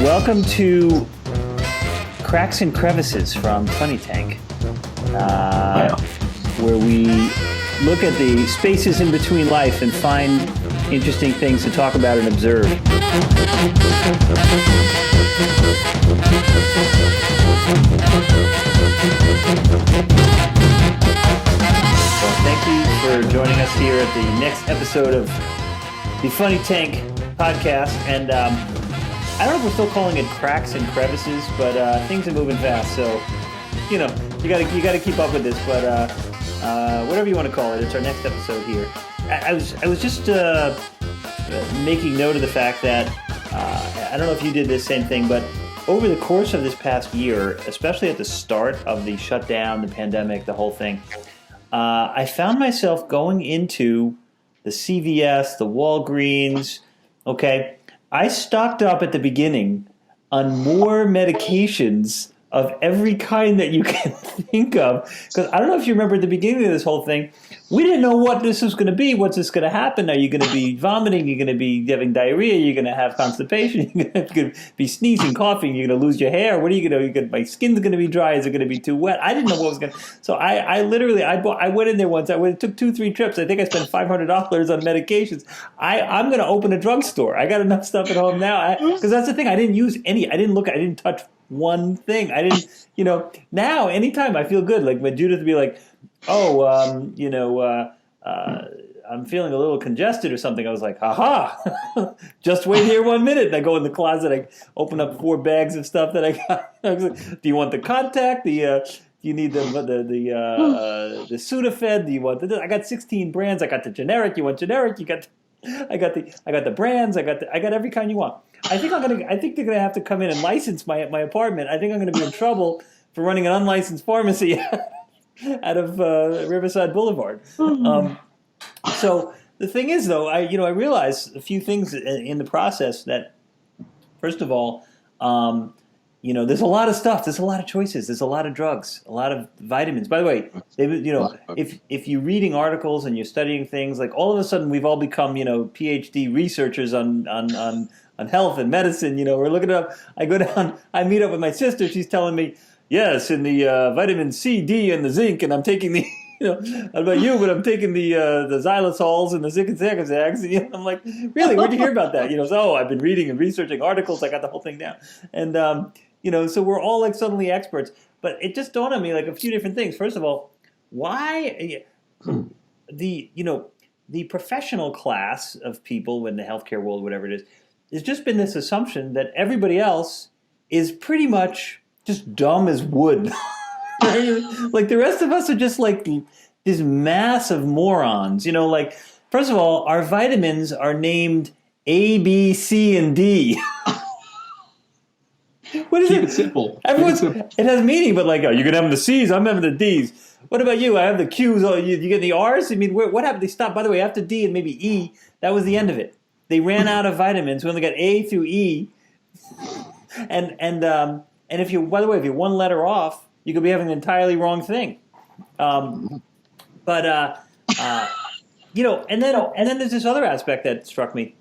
Welcome to Cracks and Crevices from Funny Tank, where we look at the spaces in between life and find interesting things to talk about and observe. Well, thank you for joining us here at the next episode of the Funny Tank podcast. And I don't know if we're still calling it Cracks and Crevices, but things are moving fast, so you gotta keep up with this. But whatever you want to call it, it's our next episode here. I was just making note of the fact that I don't know if you did this same thing, but over the course of this past year, especially at the start of the shutdown, the pandemic, the whole thing, I found myself going into the CVS, the Walgreens. Okay, I stocked up at the beginning on more medications of every kind that you can think of. Because I don't know if you remember at the beginning of this whole thing, we didn't know what this was going to be. What's this going to happen? Are you going to be vomiting? You're going to be having diarrhea? You're going to have constipation? You're going to be sneezing, coughing? You're going to lose your hair? What are you going to? My skin's going to be dry? Is it going to be too wet? I didn't know what was going to. So I literally went in there once. It took 2-3 trips. I think I spent $500 on medications. I'm going to open a drugstore. I got enough stuff at home now because that's the thing. I didn't use any. I didn't touch one thing. I didn't, now anytime I feel good, like when Judith would be like, I'm feeling a little congested or something. I was like, haha, just wait here 1 minute. And I go in the closet, I open up 4 bags of stuff that I got. I was like, do you want the contact? Do you need the Sudafed? Do you want I got 16 brands. I got the generic. You want generic? I got the brands. I got every kind you want. I think they're gonna have to come in and license my apartment. I think I'm gonna be in trouble for running an unlicensed pharmacy out of Riverside Boulevard. So the thing is, though, I realized a few things in the process. That first of all, there's a lot of stuff. There's a lot of choices. There's a lot of drugs, a lot of vitamins. By the way, if you're reading articles and you're studying things, like all of a sudden we've all become, PhD researchers on health and medicine. We're looking it up. I go down, I meet up with my sister. She's telling me, yes, in the vitamin C, D, and the zinc, and I'm taking the, I don't know about you, but I'm taking the xylosols and the zinc and zags. And I'm like, really? Where'd you hear about that? So I've been reading and researching articles. I got the whole thing down. And, so we're all like suddenly experts. But it just dawned on me like a few different things. First of all, why the professional class of people in the healthcare world, whatever it is, there's just been this assumption that everybody else is pretty much just dumb as wood. Like the rest of us are just like this mass of morons. Like, first of all, our vitamins are named A, B, C, and D. What is Keep it? it simple. It has meaning, but like, you're going to have the C's, I'm having the D's. What about you? I have the Q's. Oh, you get the R's? I mean, what happened? They stopped. By the way, after D and maybe E, that was the end of it. They ran out of vitamins. We only got A through E. And if you, by the way, if you're one letter off, you could be having an entirely wrong thing. And then there's this other aspect that struck me,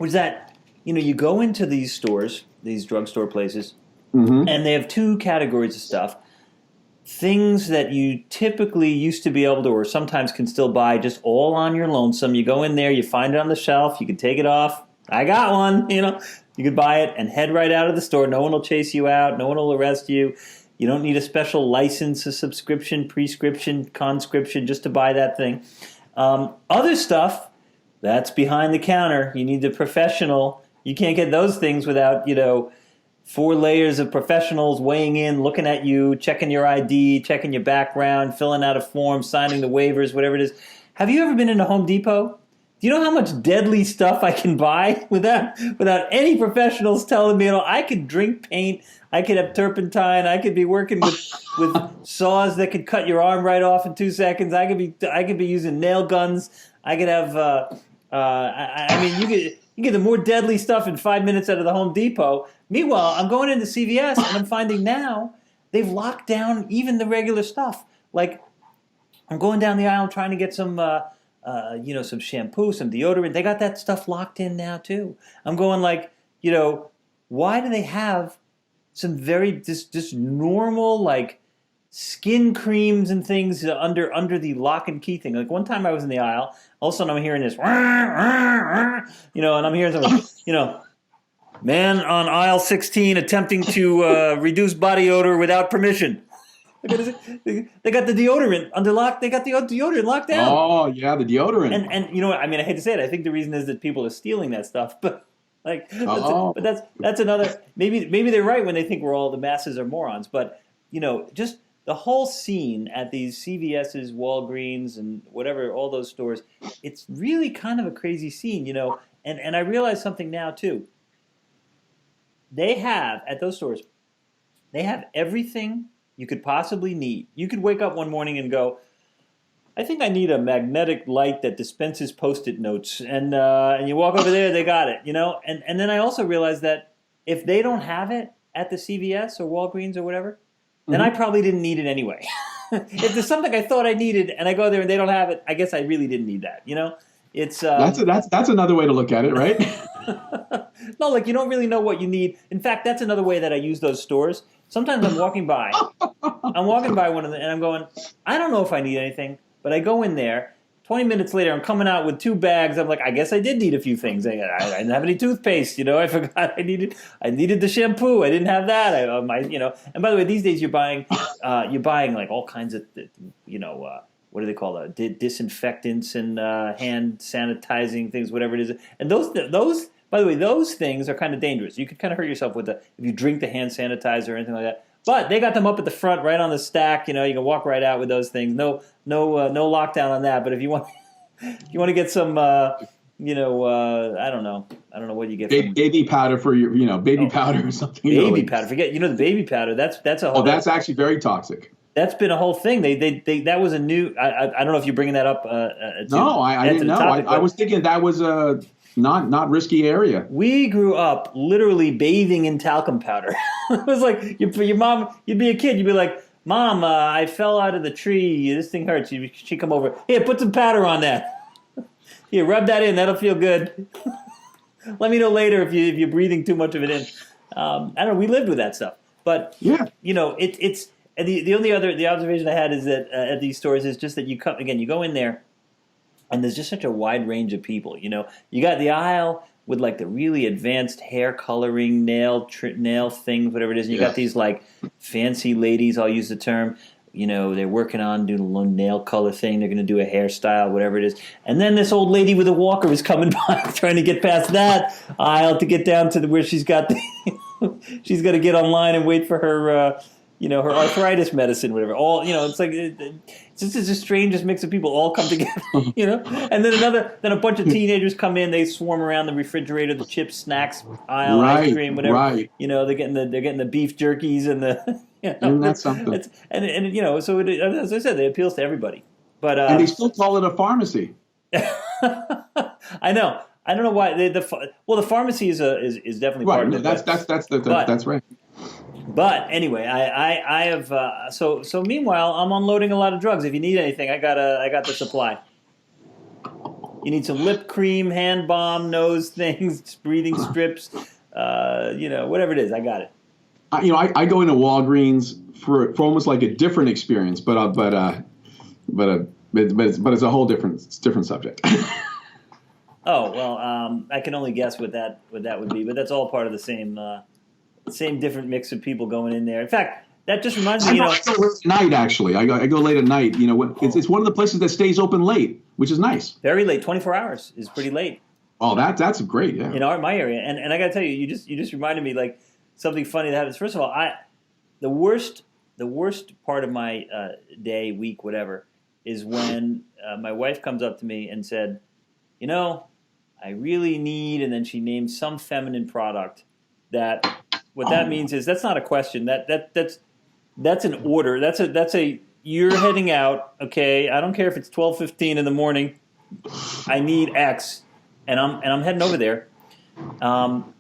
was that, you go into these stores, these drugstore places, and they have 2 categories of stuff. Things that you typically used to be able to, or sometimes can still buy just all on your lonesome. You go in there, you find it on the shelf, you can take it off. I got one, you could buy it and head right out of the store. No one will chase you out. No one will arrest you. You don't need a special license, a subscription, prescription, conscription just to buy that thing. Other stuff, that's behind the counter. You need the professional. You can't get those things without, 4 layers of professionals weighing in, looking at you, checking your ID, checking your background, filling out a form, signing the waivers, whatever it is. Have you ever been into Home Depot? Do you know how much deadly stuff I can buy without any professionals telling me? I could drink paint, I could have turpentine, I could be working with saws that could cut your arm right off in 2 seconds. I could be using nail guns. I could have. You get the more deadly stuff in 5 minutes out of the Home Depot. Meanwhile, I'm going into CVS and I'm finding now they've locked down even the regular stuff. Like, I'm going down the aisle trying to get some some shampoo, some deodorant. They got that stuff locked in now too. I'm going like, why do they have some very just normal like skin creams and things under the lock and key thing? Like one time I was in the aisle, all of a sudden I'm hearing this, and I'm hearing something, man on aisle 16 attempting to reduce body odor without permission. They got the deodorant under lock. They got the deodorant locked down. Oh yeah, the deodorant. And I mean, I hate to say it. I think the reason is that people are stealing that stuff. But that's another. Maybe they're right when they think the masses are morons. But just the whole scene at these CVS's, Walgreens, and whatever, all those stores. It's really kind of a crazy scene, And I realize something now too. They have at those stores. They have everything you could possibly need. You could wake up one morning and go, I think I need a magnetic light that dispenses Post-it notes. And you walk over there, they got it, And then I also realized that if they don't have it at the CVS or Walgreens or whatever, then I probably didn't need it anyway. If there's something I thought I needed and I go there and they don't have it, I guess I really didn't need that, It's that's another way to look at it, right? No, like you don't really know what you need. In fact, that's another way that I use those stores. Sometimes I'm walking by one of them, and I'm going, I don't know if I need anything, but I go in there. 20 minutes later, I'm coming out with 2 bags. I'm like, I guess I did need a few things. I didn't have any toothpaste. I forgot I needed the shampoo. I didn't have that. And by the way, these days you're buying like all kinds of, what do they call that? Disinfectants and hand sanitizing things, whatever it is. And those. By the way, those things are kind of dangerous. You could kind of hurt yourself if you drink the hand sanitizer or anything like that. But they got them up at the front, right on the stack. You can walk right out with those things. No lockdown on that. But if you want to get some, I don't know what you get. Baby powder for your, baby powder or something. Baby powder. Forget, the baby powder. That's a whole. Oh, that's actually very toxic. That's been a whole thing. They that was a new. I don't know if you're bringing that up. No, I didn't know. I was thinking that was a. Not risky area. We grew up literally bathing in talcum powder. It was like your mom. You'd be a kid. You'd be like, "Mom, I fell out of the tree. This thing hurts." She'd come over. Here, put some powder on that. Here, rub that in. That'll feel good. Let me know later if you're breathing too much of it in. I don't know. We lived with that stuff, but yeah, it's and the observation I had is that at these stores is just that you go in there. And there's just such a wide range of people, You got the aisle with like the really advanced hair coloring, nail things, whatever it is. And you got these like fancy ladies, I'll use the term, they're working on doing a little nail color thing. They're going to do a hairstyle, whatever it is. And then this old lady with a walker is coming by, trying to get past that aisle to get down to where she's got she's got to get online and wait for her, her arthritis medicine, whatever. All, it's like it's just the strangest mix of people all come together, And then a bunch of teenagers come in. They swarm around the refrigerator, the chips, snacks aisle, ice cream, whatever. Right. They're getting the beef jerkies and the. And that's something. So as I said, it appeals to everybody. But and they still call it a pharmacy. I know. I don't know why the pharmacy is definitely part of it. That's right. But anyway, I have so meanwhile I'm unloading a lot of drugs. If you need anything, I got the supply. You need some lip cream, hand balm, nose things, breathing strips, whatever it is, I got it. I go into Walgreens for almost like a different experience, but it's a whole different subject. Oh well, I can only guess what that would be, but that's all part of the same different mix of people going in there. In fact, that just reminds me, I go late at night, actually. I go late at night. It's one of the places that stays open late, which is nice. Very late, 24 hours is pretty late. Oh, that's great, yeah. In my area, and I got to tell you, you just reminded me like something funny that happens. First of all, the worst part of my day, week, whatever, is when my wife comes up to me and said, I really need, and then she named some feminine product that. What that means is that's not a question. That's an order. That's a you're heading out. Okay, I don't care if it's 12:15 in the morning. I need X, and I'm heading over there. And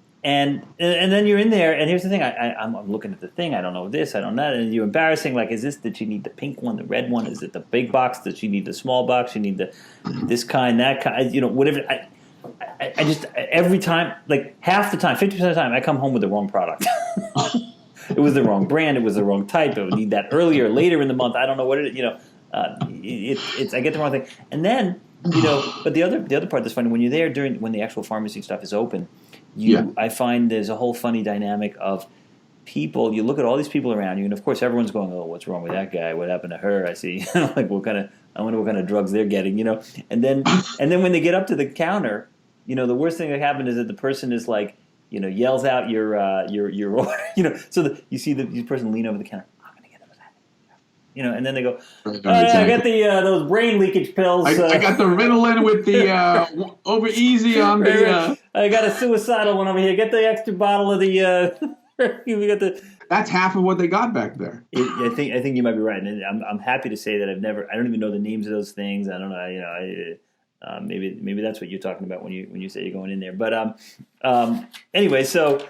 then you're in there, and here's the thing. I'm looking at the thing. I don't know this. I don't know that. And you're embarrassing. Like, is this? Did she need the pink one, the red one? Is it the big box? Does she need the small box? She need this kind, that kind. Whatever. I just every time, like half the time, 50% of the time, I come home with the wrong product. It was the wrong brand. It was the wrong type. I would need that earlier, later in the month. I don't know what it is. It's I get the wrong thing, and then But the other part that's funny when you're there when the actual pharmacy stuff is open, I find there's a whole funny dynamic of people. You look at all these people around you, and of course everyone's going, "Oh, what's wrong with that guy? What happened to her?" I see. Like I wonder what kind of drugs they're getting. And then when they get up to the counter, the worst thing that happened is that the person is like. Yells out your order. So you see the person lean over the counter. I'm gonna get that. And then they go, Exactly. I got those brain leakage pills. I got the Ritalin with the over easy on the. I got a suicidal one over here. Get the extra bottle of the. We got the. That's half of what they got back there. I think you might be right, and I'm happy to say that I don't even know the names of those things. I don't know. Maybe that's what you're talking about when you say you're going in there. But anyway, so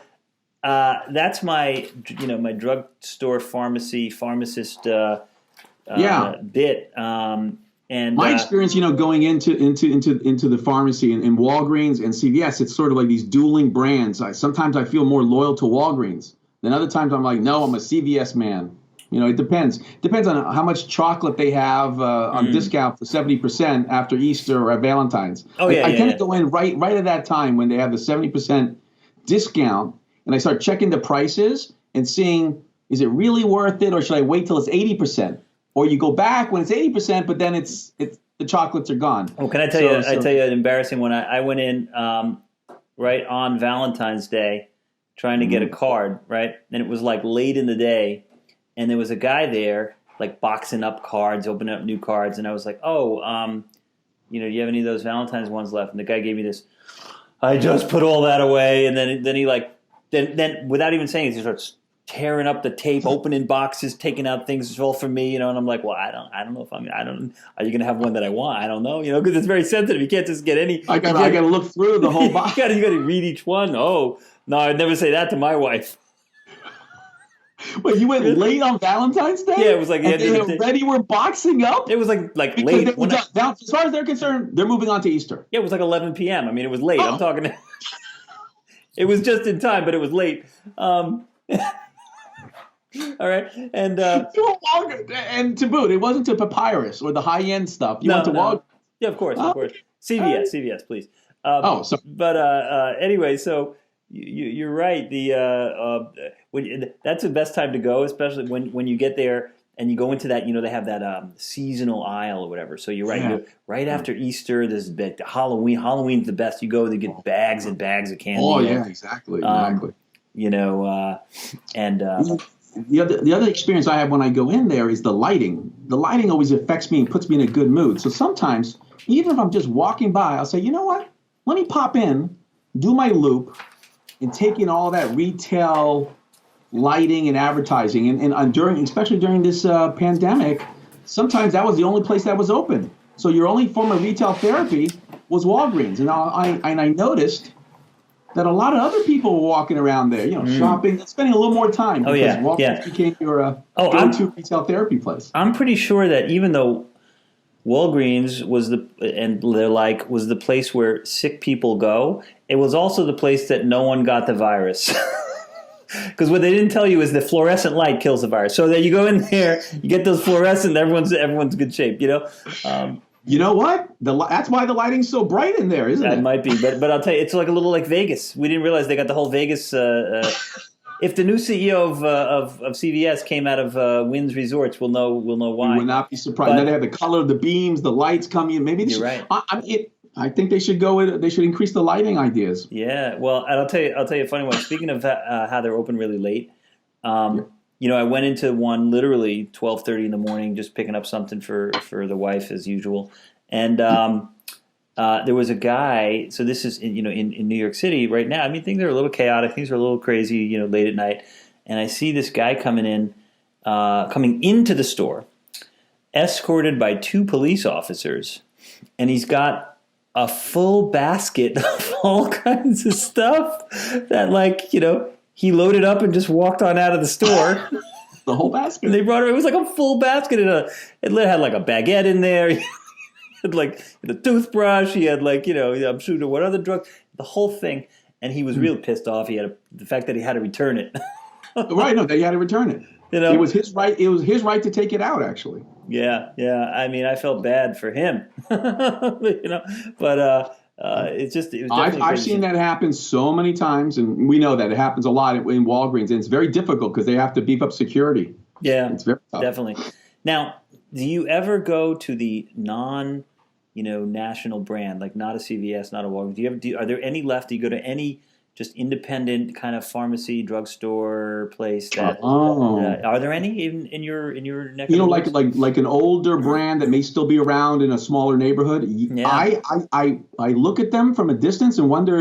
that's my my drugstore pharmacist bit. And my experience, going into the pharmacy and Walgreens and CVS, it's sort of like these dueling brands. Sometimes I feel more loyal to Walgreens. Then other times I'm like, no, I'm a CVS man. It depends. Depends on how much chocolate they have on discount for 70% after Easter or at Valentine's. I tend to go in right at that time when they have the 70% discount, and I start checking the prices and seeing, is it really worth it, or should I wait till it's 80%? Or you go back when it's 80%, but then it's the chocolates are gone. Oh, can I tell you? I tell you an embarrassing one. I went in right on Valentine's Day trying to get a card, right, and it was like late in the day. And there was a guy there, like boxing up cards, opening up new cards, and I was like, "Oh, do you have any of those Valentine's ones left?" And the guy gave me this. I just put all that away, and then he then without even saying it, he starts tearing up the tape, opening boxes, taking out things. It's all for me, and I'm like, "Well, I don't know if are you going to have one that I want? I don't know, because it's very sensitive. You can't just get any. I got to look through the whole box. You got to read each one. Oh no, I'd never say that to my wife. Wait, you went late on Valentine's Day? Yeah, it was like they already were boxing up? It was like late. As far as they're concerned, they're moving on to Easter. Yeah, it was like 11 p.m. I mean, it was late. I'm talking. It was just in time, but it was late. All right, and to boot, it wasn't to Papyrus or the high end stuff. You went to Walgreens. Yeah, of course. CVS, please. Sorry. But anyway, so. You're right. That's the best time to go, especially when you get there and you go into that. They have that seasonal aisle or whatever. So you're right. Yeah. Right after Easter, there's Halloween. Halloween's the best. You go, they get bags and bags of candy. Oh yeah, exactly. And the other experience I have when I go in there is the lighting. The lighting always affects me and puts me in a good mood. So sometimes, even if I'm just walking by, I'll say, you know what? Let me pop in, do my loop. And taking all that retail lighting and advertising, and especially during this pandemic, sometimes that was the only place that was open. So your only form of retail therapy was Walgreens, and I noticed that a lot of other people were walking around there, shopping, spending a little more time because Walgreens became your go-to retail therapy place. I'm pretty sure that even though Walgreens was the place where sick people go, it was also the place that no one got the virus. Because what they didn't tell you is the fluorescent light kills the virus. So that you go in there, you get those fluorescent, everyone's good shape, You know what? That's why the lighting's so bright in there, isn't it? That might be, but I'll tell you, it's like a little like Vegas. We didn't realize they got the whole Vegas. If the new CEO of CVS came out of Wynn's Resorts, we'll know why. You would not be surprised. Now they have the color of the beams, the lights coming in. Maybe you're right. I think they should go. They should increase the lighting ideas. Yeah. Well, and I'll tell you a funny one. Speaking of how they're open really late, I went into one literally 12:30 in the morning, just picking up something for the wife as usual, and there was a guy. So this is in New York City right now. I mean, things are a little chaotic. Things are a little crazy. Late at night, and I see this guy coming into the store, escorted by 2 police officers, and he's got a full basket of all kinds of stuff that he loaded up and just walked on out of the store. The whole basket. And they brought it was like a full basket. It had like a baguette in there. He had like the toothbrush. He had I'm sure what other drugs. the whole thing. And he was real pissed off. The fact that he had to return it. Right, no, they had to return it. It was his right. It was his right to take it out, actually. Yeah. I mean, I felt bad for him, but it was definitely I've seen that happen so many times, and we know that it happens a lot in Walgreens, and it's very difficult because they have to beef up security. Yeah, it's very tough. Definitely. Now, do you ever go to the national brand, like not a CVS, not a Walgreens? Are there any left? Do you go to any just independent kind of pharmacy, drugstore place? Are there any in your neck? Like an older brand that may still be around in a smaller neighborhood. Yeah. I look at them from a distance and wonder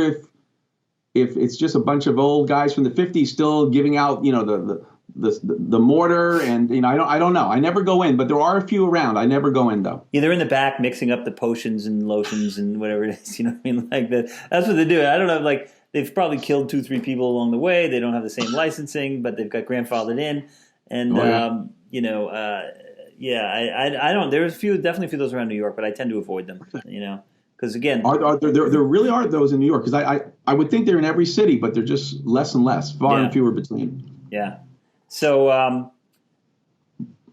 if it's just a bunch of old guys from the 50s still giving out the mortar, and I don't know. I never go in, but there are a few around. I never go in though. Yeah, they're in the back mixing up the potions and lotions and whatever it is. You know what I mean? Like that. That's what they do. I don't know. Like they've probably killed 2-3 people along the way. They don't have the same licensing, but they've got grandfathered in. And I don't. There's definitely a few of those around New York, but I tend to avoid them. Because again, there really are those in New York? Because I would think they're in every city, but they're just less and less, far and fewer between. Yeah. So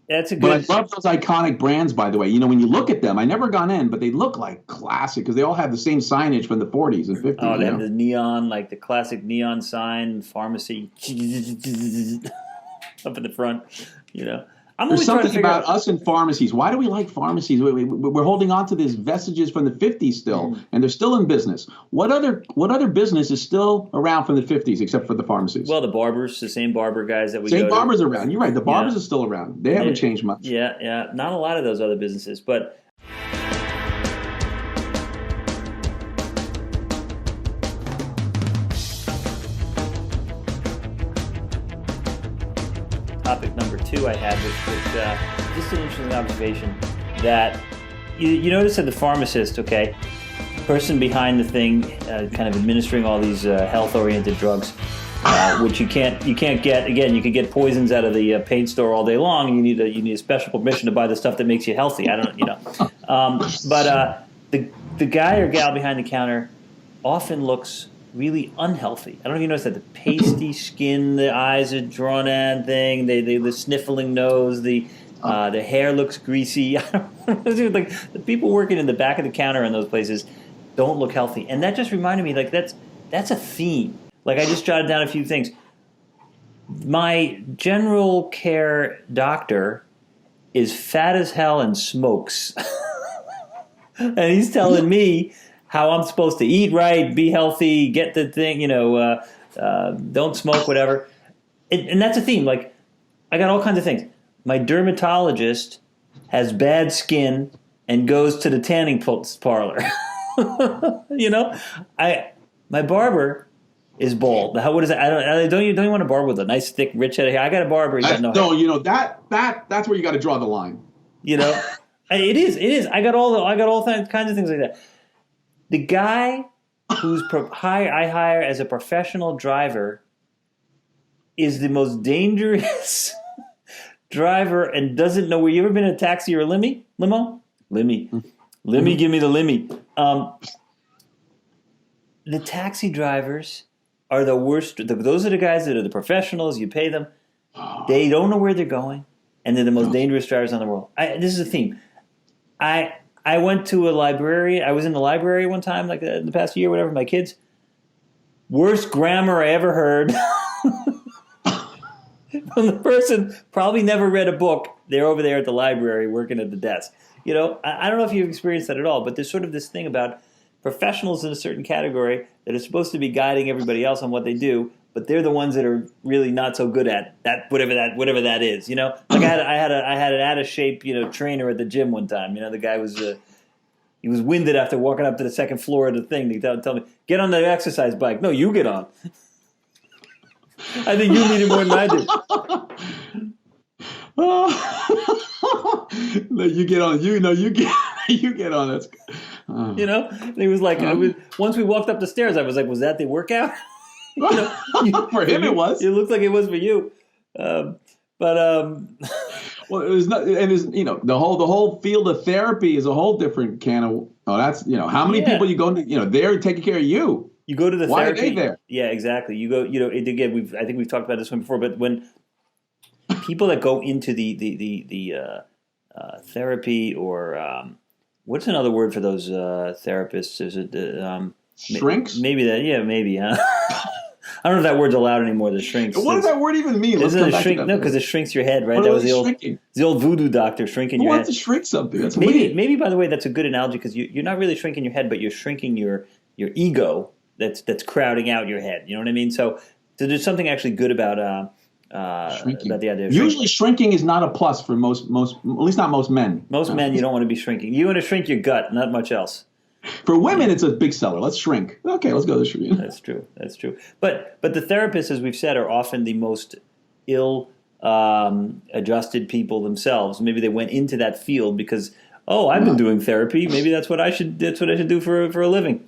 that's a good. But I love those iconic brands, by the way. When you look at them, I never gone in, but they look like classic because they all have the same signage from the 40s and 50s. Oh, they have the neon, like the classic neon sign, pharmacy up at the front. There's something about us in pharmacies. Why do we like pharmacies? We're holding on to these vestiges from the 50s still, and they're still in business. What other business is still around from the 50s except for the pharmacies? Well, the barbers, the same barber guys that we go to. Same barbers around. You're right. The barbers are still around. They haven't changed much. Yeah. Not a lot of those other businesses, but... Topic number 2 I had was just an interesting observation that you notice that the pharmacist, person behind the thing, kind of administering all these health-oriented drugs, which you can't get. Again, you can get poisons out of the pain store all day long. You need a special permission to buy the stuff that makes you healthy. I don't, but the guy or gal behind the counter often looks really unhealthy. I don't know if you notice that the pasty skin, the eyes are drawn in thing, the sniffling nose, the hair looks greasy. Like the people working in the back of the counter in those places don't look healthy, and that just reminded me like that's a theme. Like I just jotted down a few things. My general care doctor is fat as hell and smokes, and he's telling me how I'm supposed to eat right, be healthy, get the thing, don't smoke, whatever. And that's a theme. Like, I got all kinds of things. My dermatologist has bad skin and goes to the tanning parlor. My barber is bald. What is that? Don't you want a barber with a nice, thick, rich head of hair? I got a barber. He's got no hair. That's where you got to draw the line. It is. I got all kinds of things like that. The guy who's I hire as a professional driver is the most dangerous driver and doesn't know. You ever been in a taxi or a limo? Limmy, give me the limmy. The taxi drivers are the worst. Those are the guys that are the professionals. You pay them. They don't know where they're going, and they're the most dangerous drivers in the world. This is a theme. I went to a library. I was in the library one time, like in the past year, whatever, my kids. Worst grammar I ever heard. From the person probably never read a book. They're over there at the library working at the desk. I don't know if you've experienced that at all, but there's sort of this thing about professionals in a certain category that are supposed to be guiding everybody else on what they do, but they're the ones that are really not so good at that, whatever that is. Like I had an out of shape, trainer at the gym one time. The guy was he was winded after walking up to the second floor of the thing. He tell me, get on the exercise bike. No, you get on. I think you need it more than I do. No, you get on. You get on. That's. And he was like, once we walked up the stairs, I was like, was that the workout? For him, it was. It looked like it was for you. Well, it was not, and the whole field of therapy is a whole different can of. Oh, that's how many people you go into. They're taking care of you. You go to the Why therapy. are they there? Yeah, exactly. You go. Again, I think we've talked about this one before. But when people that go into the therapy or what's another word for those therapists? Is it Shrinks? maybe that? Yeah, maybe. Huh? I don't know if that word's allowed anymore. The shrinks. What does that word even mean? Let's Isn't come it back shrink? to that. No, because it shrinks your head, right? What That are was they shrinking? the old voodoo doctor shrinking Who your wants head. to shrink something? That's Maybe, weird. maybe. By the way, that's a good analogy because you're not really shrinking your head, but you're shrinking your ego that's crowding out your head. You know what I mean? So there's something actually good about Shrinking. about the idea of Usually, shrinking is not a plus for most, at least not most men. most men. You don't want to be shrinking. You want to shrink your gut, not much else. For women, it's a big seller. Let's shrink. Okay, let's go to shrink. That's true. That's true. But the therapists, as we've said, are often the most ill adjusted people themselves. Maybe they went into that field because I've been doing therapy. Maybe that's what I should do for a living.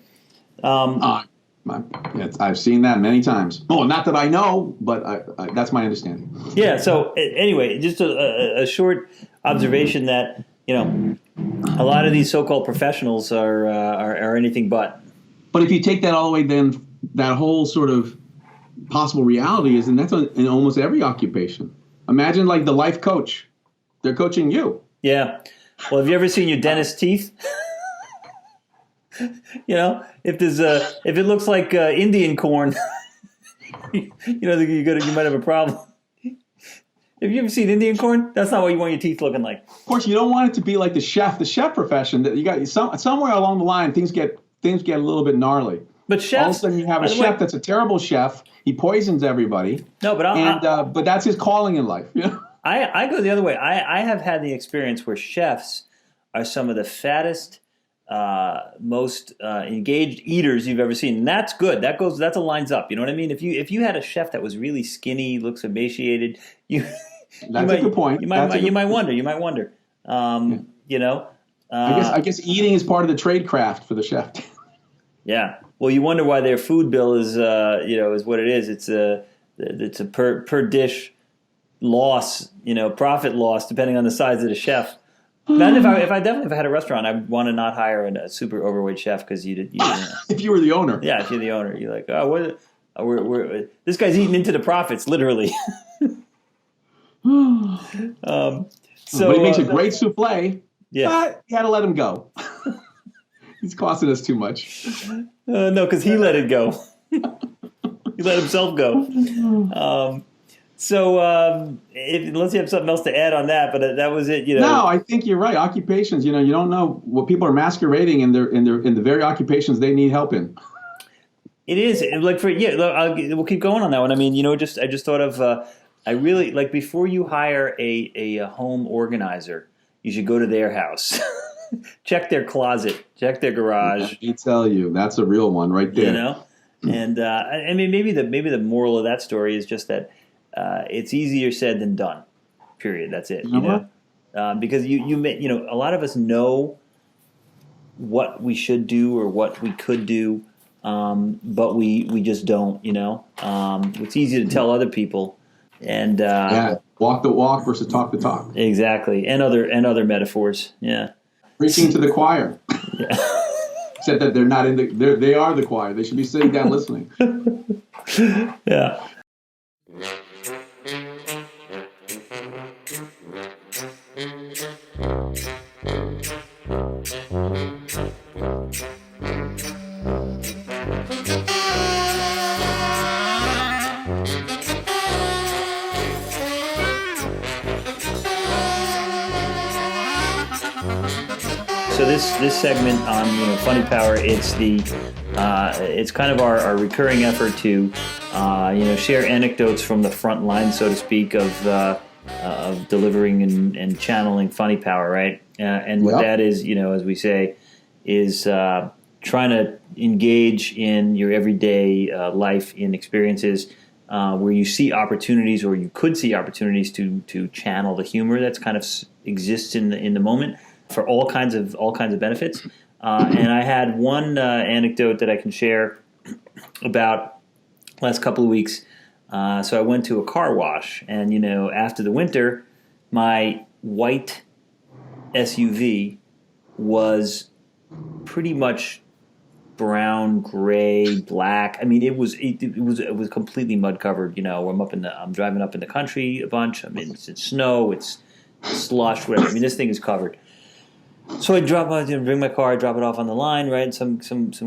I've seen that many times. Oh, not that I know, but that's my understanding. Yeah. So anyway, just a short observation that a lot of these so-called professionals are anything but. But if you take that all the way, then that whole sort of possible reality is, and that's in almost every occupation. Imagine like the life coach; they're coaching you. Yeah. Well, have you ever seen your dentist's teeth? If it looks like Indian corn, you might have a problem. Have you ever seen Indian corn? That's not what you want your teeth looking like. Of course, you don't want it to be like the chef profession. That you got somewhere along the line, things get a little bit gnarly. But chefs, all of a sudden you have a chef that's a terrible chef. He poisons everybody. No, but but that's his calling in life. I go the other way. I have had the experience where chefs are some of the fattest, most engaged eaters you've ever seen. And that's good. That lines up. You know what I mean? If you had a chef that was really skinny, looks emaciated, that's a good point. You might wonder. I guess eating is part of the trade craft for the chef. Yeah. Well, you wonder why their food bill is what it is. It's a per dish loss, profit loss depending on the size of the chef. Imagine if I had a restaurant, I'd want to not hire a super overweight chef because you if you were the owner. Yeah, if you're the owner, you're like, this guy's eating into the profits, literally. But he makes a great souffle. Yeah, but you got to let him go. He's costing us too much. No, because he let it go. He let himself go. Unless you have something else to add on that, but that was it. No, I think you're right. Occupations, you don't know what people are masquerading in the very occupations they need help in. It is we'll keep going on that one. I mean, I just thought of. I really like before you hire a home organizer, you should go to their house, check their closet, check their garage. Let me tell you, that's a real one right there. And I mean, maybe the moral of that story is just that. It's easier said than done. Period. That's it. Because a lot of us know what we should do or what we could do, but we just don't. It's easy to tell other people, and walk the walk versus talk the talk. Exactly, and other metaphors. Yeah, preaching to the choir. Yeah. Said that they're not they are the choir. They should be sitting down listening. Yeah. So this segment on Funny Power, it's kind of our recurring effort to share anecdotes from the front line, so to speak, of delivering and channeling funny power, right? And what that is, as we say, is trying to engage in your everyday life in experiences where you see opportunities, or you could see opportunities to channel the humor that's kind of exists in the moment for all kinds of benefits. And I had one anecdote that I can share about last couple of weeks. So I went to a car wash, and after the winter, my white SUV was pretty much brown, gray, black. I mean, it was completely mud covered. You know, I'm driving up in the country a bunch. I mean, it's snow, it's slush, whatever. I mean, this thing is covered. So I bring my car, I drop it off on the line, right? Some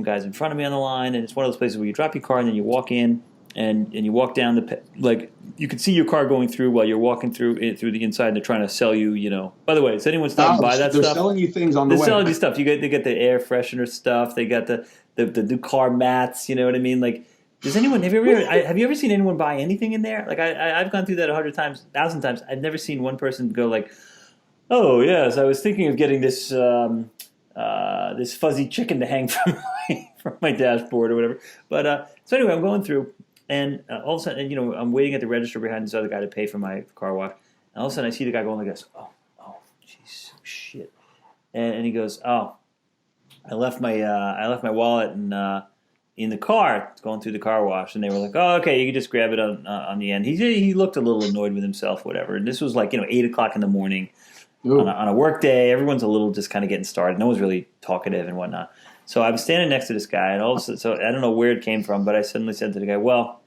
guys in front of me on the line, and it's one of those places where you drop your car and then you walk in, and you walk down you can see your car going through while you're walking through the inside, and they're trying to sell you, you know. By the way, is anyone stopping by that stuff? They're selling you things on the way. They're selling you stuff. They get the air freshener stuff. They got the new car mats. You know what I mean? Like, have you ever seen anyone buy anything in there? Like I've gone through that 100 times, 1,000 times. I've never seen one person go like, "Oh yes, I was thinking of getting this this fuzzy chicken to hang from my dashboard or whatever." But so anyway, I'm going through, and all of a sudden, you know, I'm waiting at the register behind this other guy to pay for my car wash, and all of a sudden, I see the guy going like this. Oh, jeez, shit, and he goes, "Oh, I left my wallet in the car going through the car wash," and they were like, "Oh, okay, you can just grab it on the end." He looked a little annoyed with himself, whatever. And this was like 8:00 in the morning. On a work day, everyone's a little just kind of getting started. No one's really talkative and whatnot. So I was standing next to this guy, and also, so I don't know where it came from, but I suddenly said to the guy, "Well,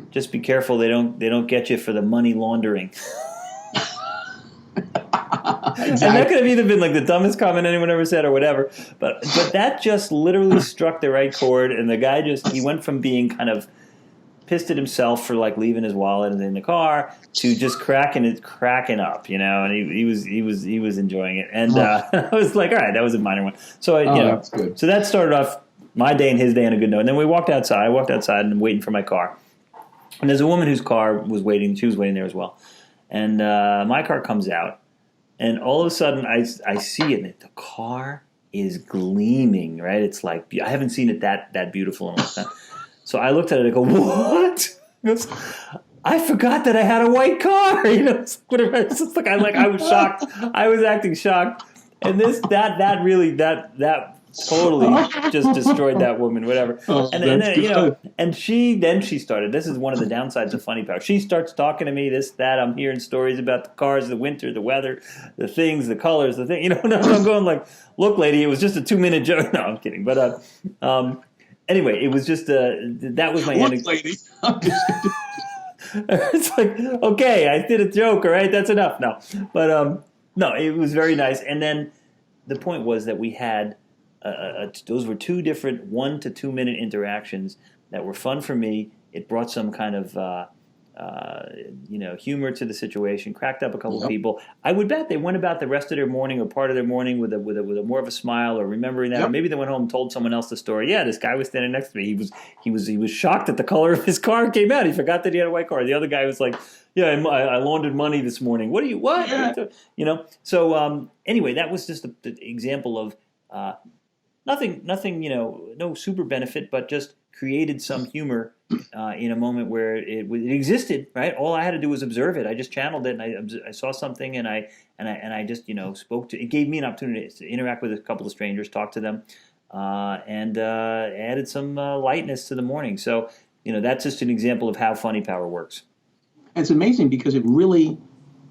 just be careful they don't get you for the money laundering." Exactly. And that could have either been like the dumbest comment anyone ever said or whatever, but that just literally struck the right chord, and the guy he went from being kind of pissed at himself for like leaving his wallet in the car to just cracking up, you know, and he was enjoying it, and I was like, all right, that was a minor one. So that's good. So that started off my day and his day on a good note, and then we walked outside. I walked outside and I'm waiting for my car, and there's a woman whose car was waiting. She was waiting there as well, and my car comes out, and all of a sudden I see it, and the car is gleaming. Right, it's like I haven't seen it that beautiful in a long time. So I looked at it and I go, "What?" He goes, "I forgot that I had a white car." You know, whatever. It's just like I was shocked. I was acting shocked, and that really totally just destroyed that woman. Whatever. And then and she started. This is one of the downsides of Funny Power. She starts talking to me that. I'm hearing stories about the cars, the winter, the weather, the things, the colors, the thing. You know, and I'm going like, "Look, lady, it was just a 2-minute joke." No, I'm kidding. But anyway, it was just that was my ending. Lady. It's like, okay, I did a joke, all right, that's enough. No, but no, it was very nice. And then the point was that we had those were two different 1 to 2 minute interactions that were fun for me. It brought some kind of humor to the situation, cracked up a couple of people. I would bet they went about the rest of their morning or part of their morning with a more of a smile or remembering that, or maybe they went home and told someone else the story. Yeah, this guy was standing next to me. He was shocked that the color of his car came out. He forgot that he had a white car. The other guy was like, "Yeah, I laundered money this morning." What? Yeah. You know. So anyway, that was just the example of nothing. No super benefit, but just created some humor in a moment where it existed. Right, all I had to do was observe it. I just channeled it, and I saw something, and I just spoke to. It gave me an opportunity to interact with a couple of strangers, talk to them, and added some lightness to the morning. So that's just an example of how Funny Power works. And it's amazing because it really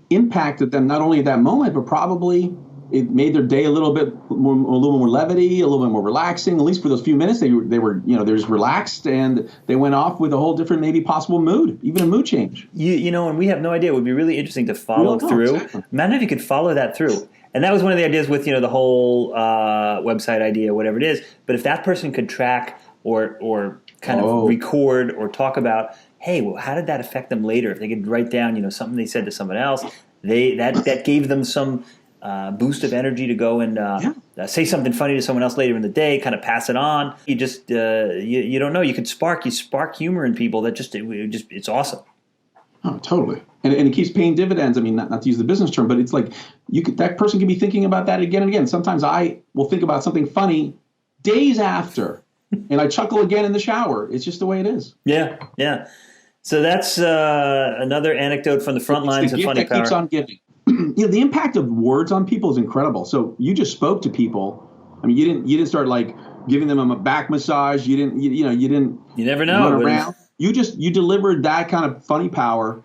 impacted them not only at that moment, but probably it made their day a little more levity, a little bit more relaxing. At least for those few minutes, they were they're just relaxed, and they went off with a whole different, maybe possible mood, even a mood change. And we have no idea. It would be really interesting to follow through. Exactly. Imagine if you could follow that through. And that was one of the ideas with the whole website idea, whatever it is. But if that person could track or kind of record or talk about, hey, well, how did that affect them later? If they could write down something they said to someone else, that gave them some boost of energy to go and say something funny to someone else later in the day, kind of pass it on. You just you don't know. You spark humor in people. That it's awesome. Oh, totally. And it keeps paying dividends. I mean, not to use the business term, but it's like that person can be thinking about that again and again. Sometimes I will think about something funny days after, and I chuckle again in the shower. It's just the way it is. Yeah, yeah. So that's another anecdote from the front lines of Funny Power. Keeps on giving. The impact of words on people is incredible. So you just spoke to people. I mean, you didn't start like giving them a back massage. You didn't. You never know. Run around. You delivered that kind of funny power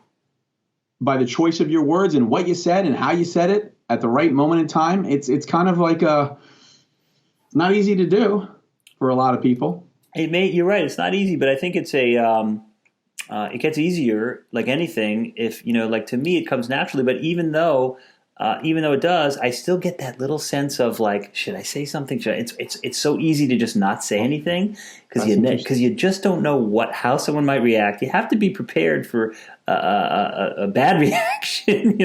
by the choice of your words and what you said and how you said it at the right moment in time. It's kind of like not easy to do. for a lot of people. You're right. It's not easy, but I think it's it gets easier, like anything. If like to me, it comes naturally. But even though it does, I still get that little sense of like, should I say something? It's so easy to just not say anything because you just don't know how someone might react. You have to be prepared for a bad reaction.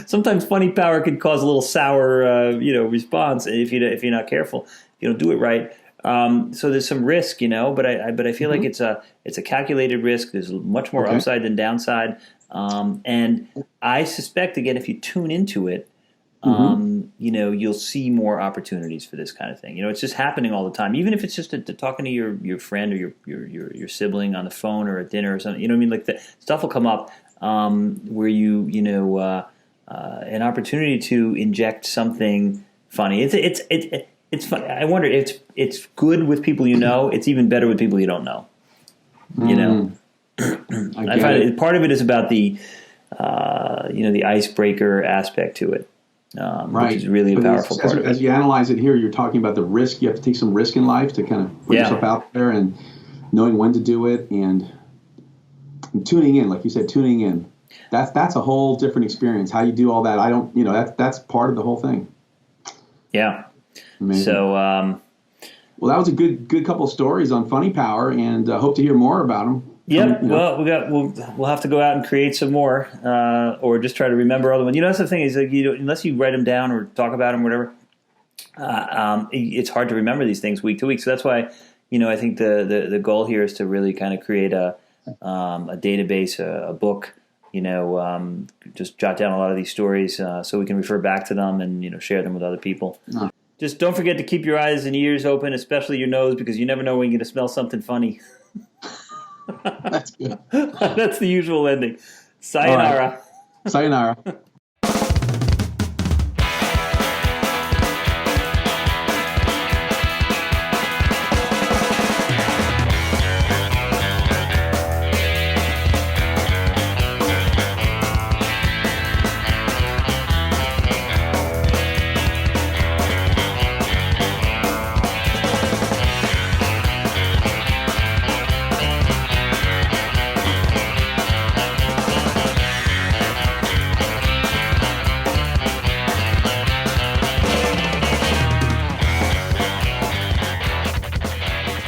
Sometimes funny power can cause a little sour response if you're not careful. If you don't do it right. So there's some risk, but I feel like it's a calculated risk. There's much more upside than downside. And I suspect, again, if you tune into it, you'll see more opportunities for this kind of thing. It's just happening all the time. Even if it's just talking to your friend or your sibling on the phone or at dinner or something. You know what I mean? Like the stuff will come up where an opportunity to inject something funny. It's funny. I wonder if it's good with people you know. It's even better with people you don't know. I find part of it is about the icebreaker aspect to it, which is really a powerful part of it. As you analyze it here, you're talking about the risk. You have to take some risk in life to kind of put yourself out there and knowing when to do it and tuning in, like you said, tuning in. That's a whole different experience. How you do all that, that's part of the whole thing. Yeah. Amazing. So, well, that was a good couple of stories on Funny Power, and hope to hear more about them. Yep. Well, we'll have to go out and create some more, or just try to remember other ones. That's the thing is, like, unless you write them down or talk about them, or whatever, it's hard to remember these things week to week. So that's why, I think the goal here is to really kind of create a database, a book. Just jot down a lot of these stories so we can refer back to them and share them with other people. Just don't forget to keep your eyes and ears open, especially your nose, because you never know when you're going to smell something funny. That's good. That's the usual ending. Sayonara. Sayonara.